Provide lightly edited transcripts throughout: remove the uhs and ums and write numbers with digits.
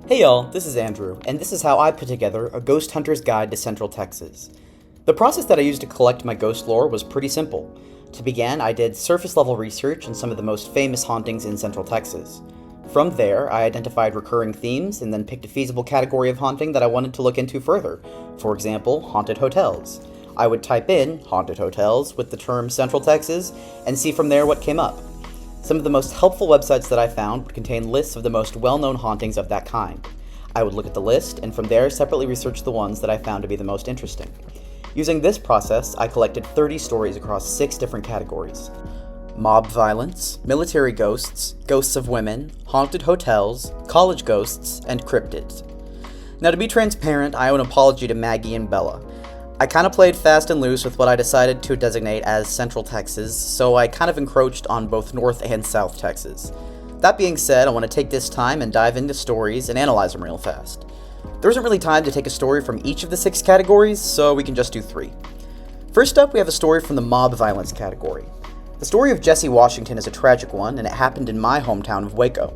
Hey y'all, this is Andrew, and this is how I put together a ghost hunter's guide to Central Texas. The process that I used to collect my ghost lore was pretty simple. To begin, I did surface level research on some of the most famous hauntings in Central Texas. From there, I identified recurring themes and then picked a feasible category of haunting that I wanted to look into further. For example, haunted hotels. I would type in haunted hotels with the term Central Texas and see from there what came up. Some of the most helpful websites that I found would contain lists of the most well-known hauntings of that kind. I would look at the list, and from there separately research the ones that I found to be the most interesting. Using this process, I collected 30 stories across 6 different categories: mob violence, military ghosts, ghosts of women, haunted hotels, college ghosts, and cryptids. Now, to be transparent, I owe an apology to Maggie and Bella. I kind of played fast and loose with what I decided to designate as Central Texas, so I kind of encroached on both North and South Texas. That being said, I want to take this time and dive into stories and analyze them real fast. There isn't really time to take a story from each of the 6 categories, so we can just do 3. First up, we have a story from the mob violence category. The story of Jesse Washington is a tragic one, and it happened in my hometown of Waco.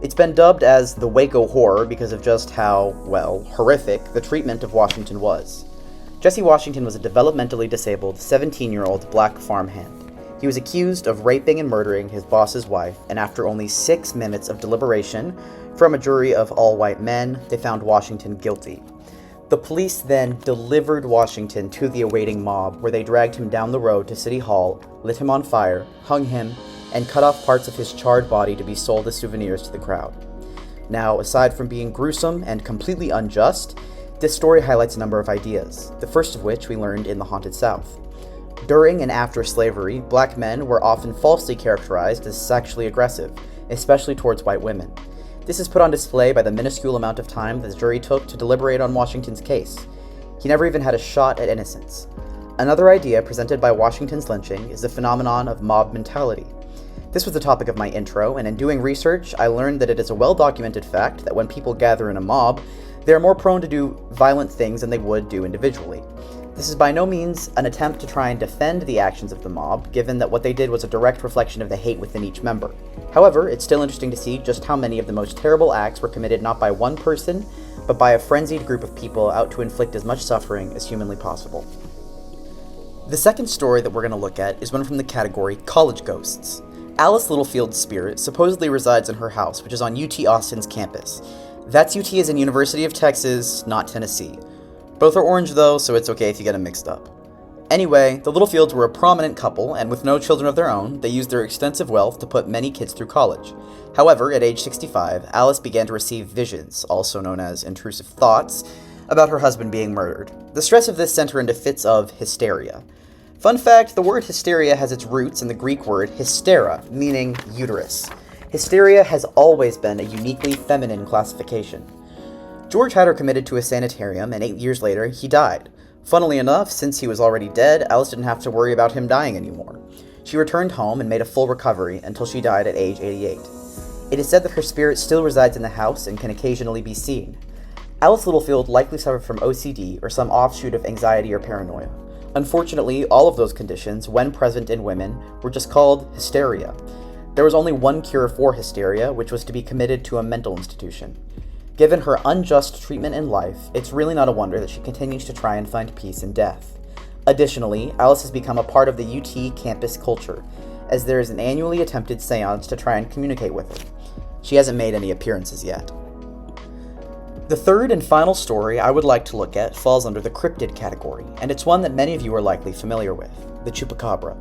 It's been dubbed as the Waco Horror because of just how, well, horrific the treatment of Washington was. Jesse Washington was a developmentally disabled 17-year-old black farmhand. He was accused of raping and murdering his boss's wife, and after only 6 minutes of deliberation from a jury of all white men, they found Washington guilty. The police then delivered Washington to the awaiting mob, where they dragged him down the road to City Hall, lit him on fire, hung him, and cut off parts of his charred body to be sold as souvenirs to the crowd. Now, aside from being gruesome and completely unjust, this story highlights a number of ideas, the first of which we learned in the Haunted South. During and after slavery, black men were often falsely characterized as sexually aggressive, especially towards white women. This is put on display by the minuscule amount of time the jury took to deliberate on Washington's case. He never even had a shot at innocence. Another idea presented by Washington's lynching is the phenomenon of mob mentality. This was the topic of my intro, and in doing research, I learned that it is a well-documented fact that when people gather in a mob, they are more prone to do violent things than they would do individually. This is by no means an attempt to try and defend the actions of the mob, given that what they did was a direct reflection of the hate within each member. However, it's still interesting to see just how many of the most terrible acts were committed not by one person, but by a frenzied group of people out to inflict as much suffering as humanly possible. The second story that we're going to look at is one from the category College Ghosts. Alice Littlefield's spirit supposedly resides in her house, which is on UT Austin's campus. That's UT as in University of Texas, not Tennessee. Both are orange though, so it's okay if you get them mixed up. Anyway, the Littlefields were a prominent couple, and with no children of their own, they used their extensive wealth to put many kids through college. However, at age 65, Alice began to receive visions, also known as intrusive thoughts, about her husband being murdered. The stress of this sent her into fits of hysteria. Fun fact, the word hysteria has its roots in the Greek word hystera, meaning uterus. Hysteria has always been a uniquely feminine classification. George had her committed to a sanitarium, and 8 years later, he died. Funnily enough, since he was already dead, Alice didn't have to worry about him dying anymore. She returned home and made a full recovery until she died at age 88. It is said that her spirit still resides in the house and can occasionally be seen. Alice Littlefield likely suffered from OCD or some offshoot of anxiety or paranoia. Unfortunately, all of those conditions, when present in women, were just called hysteria. There was only one cure for hysteria, which was to be committed to a mental institution. Given her unjust treatment in life, it's really not a wonder that she continues to try and find peace in death. Additionally, Alice has become a part of the UT campus culture, as there is an annually attempted seance to try and communicate with her. She hasn't made any appearances yet. The third and final story I would like to look at falls under the cryptid category, and it's one that many of you are likely familiar with, the Chupacabra.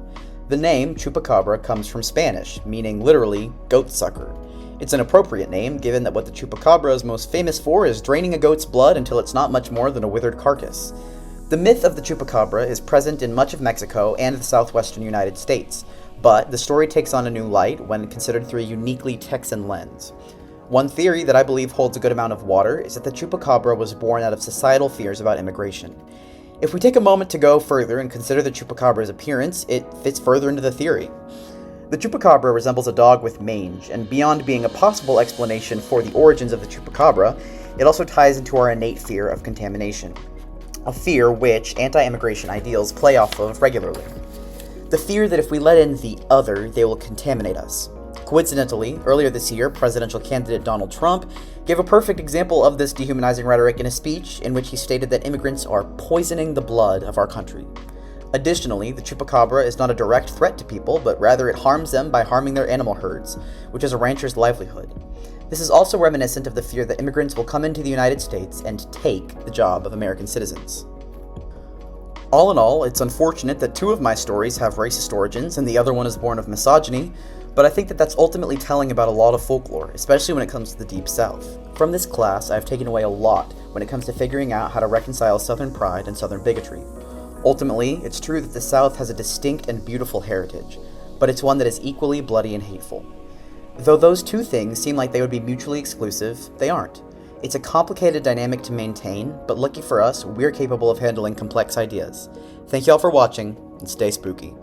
The name Chupacabra comes from Spanish, meaning literally goat sucker. It's an appropriate name given that what the Chupacabra is most famous for is draining a goat's blood until it's not much more than a withered carcass. The myth of the Chupacabra is present in much of Mexico and the southwestern United States, but the story takes on a new light when considered through a uniquely Texan lens. One theory that I believe holds a good amount of water is that the Chupacabra was born out of societal fears about immigration. If we take a moment to go further and consider the Chupacabra's appearance, it fits further into the theory. The Chupacabra resembles a dog with mange, and beyond being a possible explanation for the origins of the Chupacabra, it also ties into our innate fear of contamination. A fear which anti-immigration ideals play off of regularly. The fear that if we let in the other, they will contaminate us. Coincidentally, earlier this year, presidential candidate Donald Trump gave a perfect example of this dehumanizing rhetoric in a speech in which he stated that immigrants are poisoning the blood of our country. Additionally, the chupacabra is not a direct threat to people, but rather it harms them by harming their animal herds, which is a rancher's livelihood. This is also reminiscent of the fear that immigrants will come into the United States and take the job of American citizens. All in all, it's unfortunate that two of my stories have racist origins and the other one is born of misogyny, but I think that that's ultimately telling about a lot of folklore, especially when it comes to the Deep South. From this class, I've taken away a lot when it comes to figuring out how to reconcile Southern pride and Southern bigotry. Ultimately, it's true that the South has a distinct and beautiful heritage, but it's one that is equally bloody and hateful. Though those two things seem like they would be mutually exclusive, they aren't. It's a complicated dynamic to maintain, but lucky for us, we're capable of handling complex ideas. Thank you all for watching, and stay spooky.